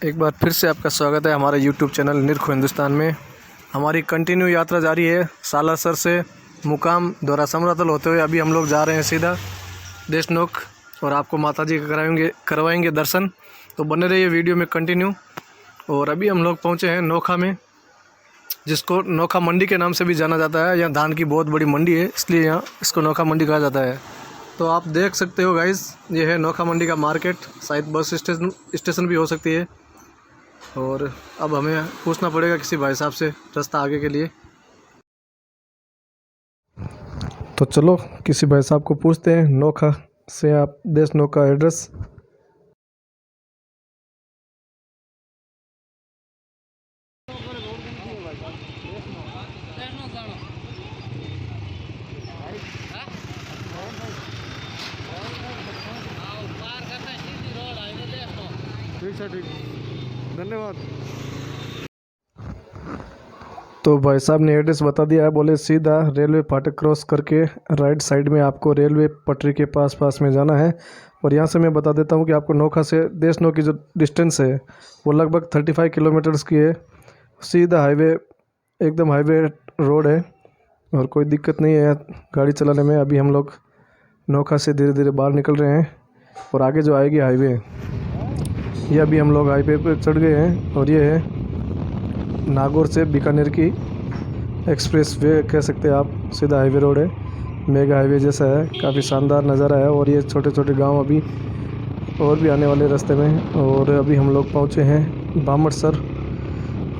एक बार फिर से आपका स्वागत है हमारे YouTube चैनल निरखो हिंदुस्तान में। हमारी कंटिन्यू यात्रा जारी है सालासर से मुकाम द्वारा समरातल होते हुए अभी हम लोग जा रहे हैं सीधा देशनोक और आपको माताजी का करवाएंगे दर्शन। तो बने रहिए वीडियो में कंटिन्यू। और अभी हम लोग पहुँचे हैं नोखा में, जिसको नोखा मंडी के नाम से भी जाना जाता है। यहाँ धान की बहुत बड़ी मंडी है, इसलिए यहाँ इसको नोखा मंडी कहा जाता है। तो आप देख सकते हो गाइस, ये है नोखा मंडी का मार्केट। शायद बस स्टेशन भी हो सकती है। और अब हमें पूछना पड़ेगा किसी भाई साहब से रास्ता आगे के लिए। तो चलो किसी भाई साहब को पूछते हैं नोखा से आप देशनोक का एड्रेस। ठीक है, ठीक, धन्यवाद। तो भाई साहब ने एड्रेस बता दिया है। बोले सीधा रेलवे फाटक क्रॉस करके राइट साइड में आपको रेलवे पटरी के पास में जाना है। और यहाँ से मैं बता देता हूँ कि आपको नोखा से देशनोक की जो डिस्टेंस है वो लगभग 35 किलोमीटर्स की है। सीधा हाईवे, एकदम हाईवे रोड है और कोई दिक्कत नहीं है गाड़ी चलाने में। अभी हम लोग नोखा से धीरे धीरे बाहर निकल रहे हैं और आगे जो आएगी हाईवे, ये अभी हम लोग हाईवे पे चढ़ गए हैं। और ये है नागौर से बीकानेर की एक्सप्रेस वे कह सकते हैं आप। सीधा हाईवे रोड है, मेगा हाईवे जैसा है, काफ़ी शानदार नज़ारा है। और ये छोटे छोटे गांव अभी और भी आने वाले रास्ते में। और अभी हम लोग पहुंचे हैं बामटसर,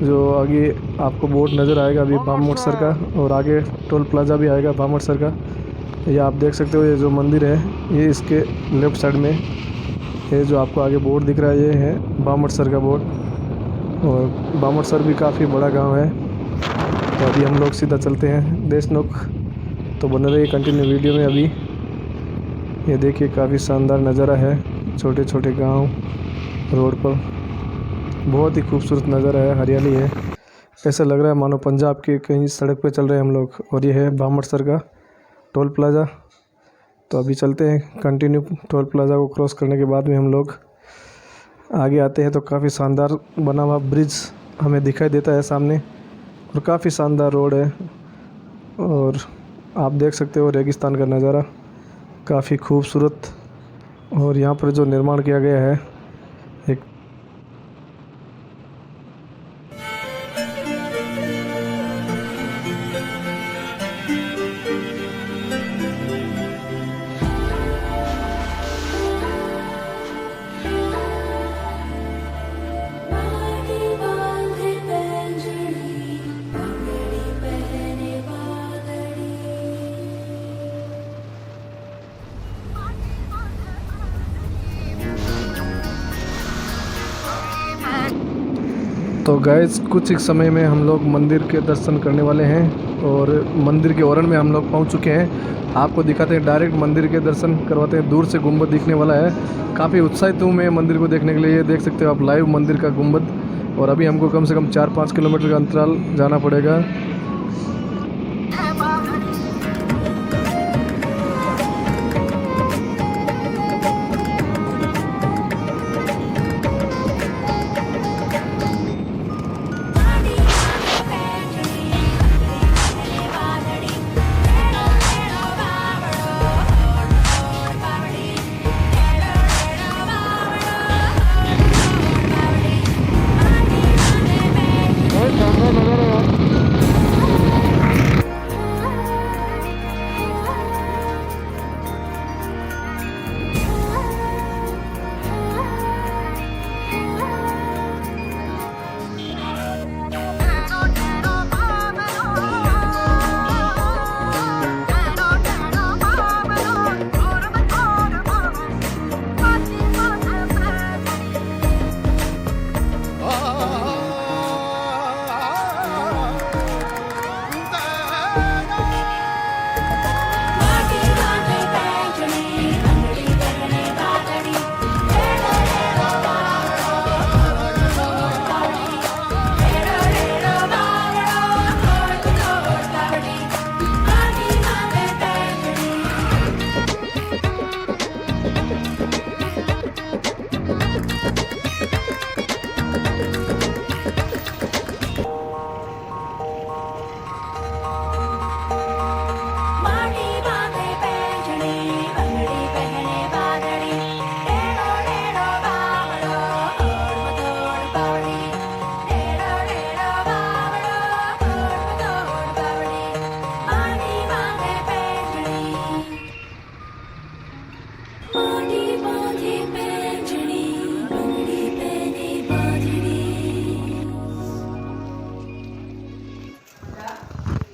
जो आगे आपको बोर्ड नज़र आएगा अभी बामटसर का। और आगे टोल प्लाजा भी आएगा बामटसर का। ये आप देख सकते हो, ये जो मंदिर है ये इसके लेफ़्ट साइड में, ये जो आपको आगे बोर्ड दिख रहा है ये है बामटसर का बोर्ड। और बामटसर भी काफ़ी बड़ा गांव है। तो अभी हम लोग सीधा चलते हैं देशनोक। तो बने रहिए कंटिन्यू वीडियो में। अभी ये देखिए काफ़ी शानदार नज़ारा है, छोटे छोटे गांव रोड पर, बहुत ही खूबसूरत नज़ारा है, हरियाली है। ऐसा लग रहा है मानो पंजाब के कहीं सड़क पे चल रहे हैं हम लोग। और ये है बामटसर का टोल प्लाज़ा। तो अभी चलते हैं कंटिन्यू। टोल प्लाज़ा को क्रॉस करने के बाद में हम लोग आगे आते हैं तो काफ़ी शानदार बना हुआ ब्रिज हमें दिखाई देता है सामने। और काफ़ी शानदार रोड है। और आप देख सकते हो रेगिस्तान का नज़ारा, काफ़ी खूबसूरत। और यहाँ पर जो निर्माण किया गया है एक तो गाइस कुछ एक समय में हम लोग मंदिर के दर्शन करने वाले हैं। और मंदिर के ओरन में हम लोग पहुंच चुके हैं। आपको दिखाते हैं, डायरेक्ट मंदिर के दर्शन करवाते हैं। दूर से गुंबद दिखने वाला है। काफ़ी उत्साहित हूँ मैं मंदिर को देखने के लिए। ये देख सकते हो आप लाइव मंदिर का गुंबद। और अभी हमको कम से कम 4-5 किलोमीटर का अंतराल जाना पड़ेगा।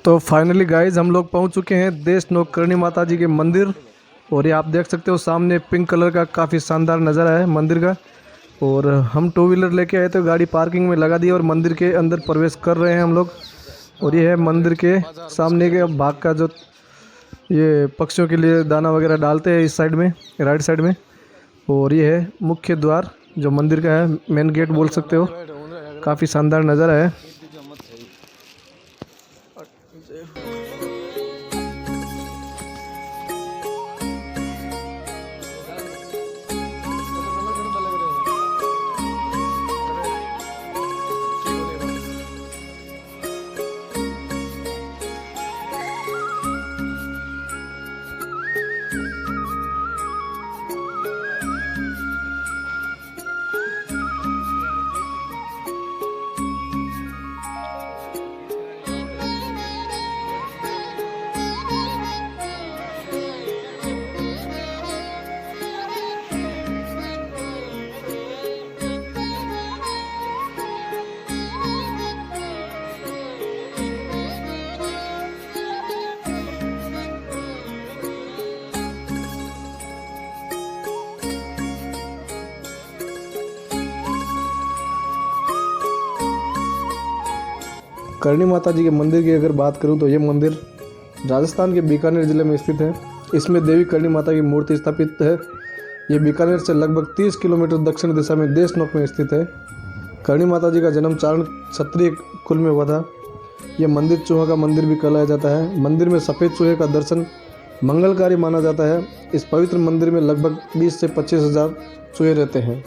तो फाइनली गाइज हम लोग पहुंच चुके हैं देशनोक करणी माता जी के मंदिर। और ये आप देख सकते हो सामने पिंक कलर का काफ़ी शानदार नज़ारा है मंदिर का। और हम टू व्हीलर लेके आए तो गाड़ी पार्किंग में लगा दी और मंदिर के अंदर प्रवेश कर रहे हैं हम लोग। और ये है मंदिर के सामने के भाग का जो ये पक्षियों के लिए दाना वगैरह डालते हैं इस साइड में, राइट साइड में। और ये है मुख्य द्वार जो मंदिर का है, मेन गेट बोल सकते हो। काफ़ी शानदार नज़ारा है। करणी माता जी के मंदिर की अगर बात करूं तो ये मंदिर राजस्थान के बीकानेर ज़िले में स्थित है। इसमें देवी करणी माता की मूर्ति स्थापित है। ये बीकानेर से लगभग 30 किलोमीटर दक्षिण दिशा में देशनोक में स्थित है। करणी माता जी का जन्म चारण क्षत्रिय कुल में हुआ था। ये मंदिर चूहा का मंदिर भी कहलाया जाता है। मंदिर में सफ़ेद चूहे का दर्शन मंगलकारी माना जाता है। इस पवित्र मंदिर में लगभग 20 से 25 हज़ार चूहे रहते हैं।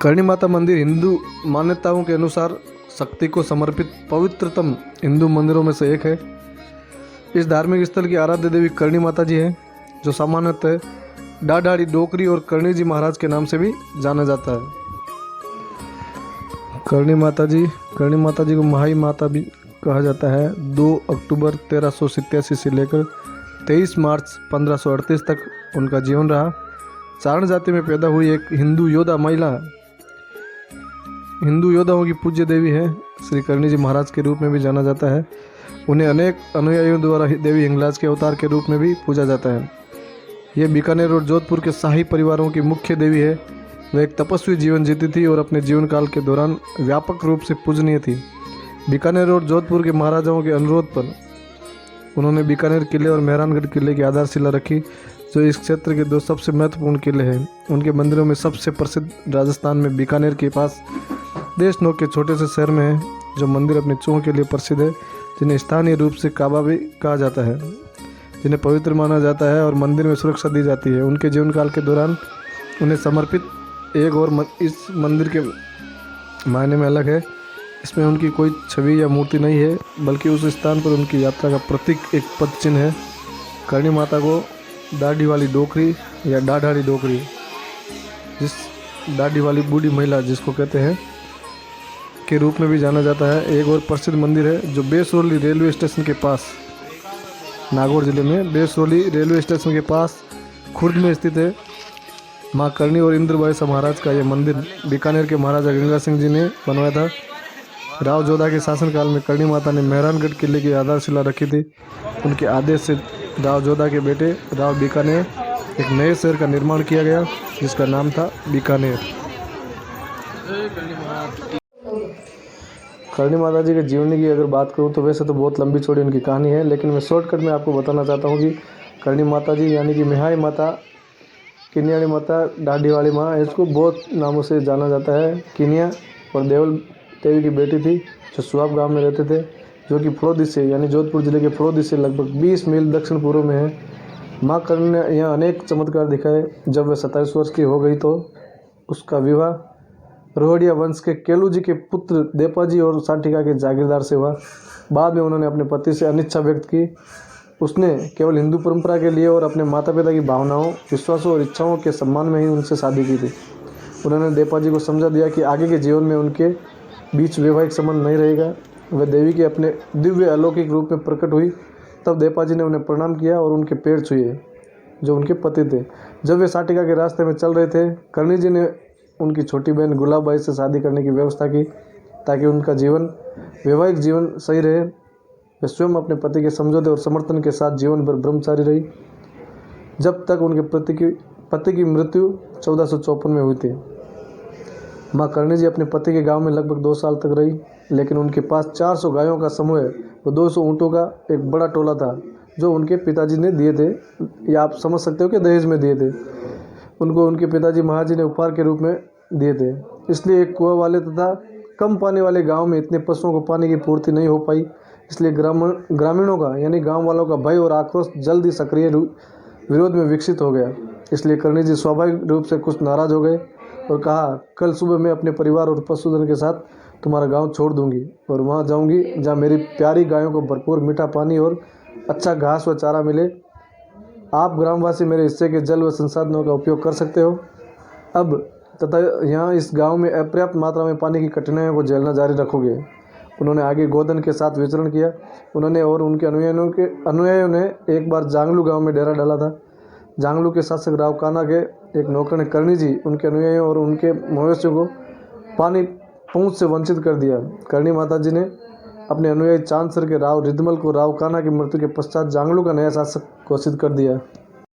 करणी माता मंदिर हिंदू मान्यताओं के अनुसार शक्ति को समर्पित पवित्रतम हिंदू मंदिरों में से एक है। इस धार्मिक स्थल की आराध्य देवी करणी माता जी है, जो सामान्यतः डाढ़ाड़ी डोकरी और करणी जी महाराज के नाम से भी जाना जाता है। करणी माता जी को महाई माता भी कहा जाता है। 2 अक्टूबर 1387 से लेकर 23 मार्च 1538 तक उनका जीवन रहा। चारण जाति में पैदा हुई एक हिंदू योद्धा महिला हिंदू योद्धाओं की पूज्य देवी है। श्री करणी जी महाराज के रूप में भी जाना जाता है। उन्हें अनेक अनुयायियों द्वारा देवी हिंगलाज के अवतार के रूप में भी पूजा जाता है। ये बीकानेर और जोधपुर के शाही परिवारों की मुख्य देवी है। वह एक तपस्वी जीवन जीती थी और अपने जीवन काल के दौरान व्यापक रूप से पूजनीय थी। बीकानेर और जोधपुर के महाराजाओं के अनुरोध पर उन्होंने बीकानेर किले और मेहरानगढ़ किले की आधारशिला रखी, जो इस क्षेत्र के 2 सबसे महत्वपूर्ण किले हैं। उनके मंदिरों में सबसे प्रसिद्ध राजस्थान में बीकानेर के पास देशनोक के छोटे से शहर में है, जो मंदिर अपने चूहों के लिए प्रसिद्ध है, जिन्हें स्थानीय रूप से काबा भी कहा जाता है, जिन्हें पवित्र माना जाता है और मंदिर में सुरक्षा दी जाती है। उनके जीवन काल के दौरान उन्हें समर्पित एक और इस मंदिर के मायने में अलग है। इसमें उनकी कोई छवि या मूर्ति नहीं है, बल्कि उस स्थान पर उनकी यात्रा का प्रतीक एक पद चिन्ह है। करणी माता को दाढ़ी वाली डोकरी या डाढ़ाड़ी डोकरी, जिस दाढ़ी वाली बूढ़ी महिला जिसको कहते हैं, के रूप में भी जाना जाता है। एक और प्रसिद्ध मंदिर है जो बेसरोली रेलवे स्टेशन के पास, नागौर जिले में बेसरोली रेलवे स्टेशन के पास खुर्द में स्थित है। माँ करणी और इंद्रबाई महाराज का यह मंदिर बीकानेर के महाराजा गंगा सिंह जी ने बनवाया था। राव जोधा के शासनकाल में करणी माता ने मेहरानगढ़ किले की आधारशिला रखी थी। उनके आदेश से राव जोधा के बेटे राव बीकानेर एक नए शहर का निर्माण किया गया, जिसका नाम था बीकानेर। करणी माता जी के जीवनी की अगर बात करूं तो वैसे तो बहुत लंबी चौड़ी उनकी कहानी है, लेकिन मैं शॉर्टकट में आपको बताना चाहता हूं कि करणी माता जी यानी कि मिहाई माता, किनियाड़ी माता, डाढ़ी वाली माँ, इसको बहुत नामों से जाना जाता है। किनिया और देवल देवी की बेटी थी, जो सुहाब गांव में रहते थे, जो कि फड़ौदी से यानी जोधपुर जिले के फड़ौदी से लगभग 20 मील दक्षिण पूर्व में है। माँ करणी ने यहाँ अनेक चमत्कार दिखाए। जब वह 27 वर्ष की हो गई तो उसका विवाह रोहड़िया वंश के केलू जी के पुत्र देपाजी और साटिका के जागीरदार से हुआ। बाद में उन्होंने अपने पति से अनिच्छा व्यक्त की। उसने केवल हिंदू परंपरा के लिए और अपने माता पिता की भावनाओं, विश्वासों और इच्छाओं के सम्मान में ही उनसे शादी की थी। उन्होंने देपाजी को समझा दिया कि आगे के जीवन में उनके बीच वैवाहिक संबंध नहीं रहेगा। वह देवी के अपने दिव्य अलौकिक रूप में प्रकट हुई। तब देपाजी ने उन्हें प्रणाम किया और उनके पैर छुए, जो उनके पति थे। जब वे साटिका के रास्ते में चल रहे थे, करणी जी ने उनकी छोटी बहन गुलाबबाई से शादी करने की व्यवस्था की। ताकि उनका जीवन वैवाहिक जीवन सही रहे। वे स्वयं अपने पति के समझौते और समर्थन के साथ जीवन भर ब्रह्मचारी रही जब तक उनके पति की मृत्यु 1454 में हुई थी। माँ करणी जी अपने पति के गांव में लगभग 2 साल तक रही, लेकिन उनके पास 400 गायों का समूह व 200 ऊँटों का एक बड़ा टोला था जो उनके पिताजी ने दिए थे, या आप समझ सकते हो कि दहेज में दिए थे। उनको उनके पिताजी महाजी ने उपहार के रूप में दिए थे। इसलिए एक कुआं वाले तथा कम पानी वाले गांव में इतने पशुओं को पानी की पूर्ति नहीं हो पाई। इसलिए ग्रामीणों का यानी गांव वालों का भय और आक्रोश जल्द ही सक्रिय विरोध में विकसित हो गया। इसलिए करणी जी स्वाभाविक रूप से कुछ नाराज हो गए और कहा, कल सुबह मैं अपने परिवार और पशुधन के साथ तुम्हारा गांव छोड़ दूंगी और वहां जाऊंगी जहां मेरी प्यारी गायों को भरपूर मीठा पानी और अच्छा घास व चारा मिले। आप ग्रामवासी मेरे हिस्से के जल व संसाधनों का उपयोग कर सकते हो अब तथा यहाँ इस गांव में अपर्याप्त मात्रा में पानी की कठिनाइयों को झेलना जारी रखोगे। उन्होंने आगे गोधन के साथ विचरण किया। उन्होंने और उनके अनुयायियों ने एक बार जांगलू गांव में डेरा डाला था। जांगलू के शासक राव कान्हा के एक नौकर ने करणी जी, उनके अनुयायियों और उनके मवेशियों को पानी पहुँच से वंचित कर दिया। करणी माता जी ने अपने अनुयायी चांदसर के राव रिद्धमल को राव कान्हा की मृत्यु के पश्चात जांगलू का नया शासक घोषित कर दिया।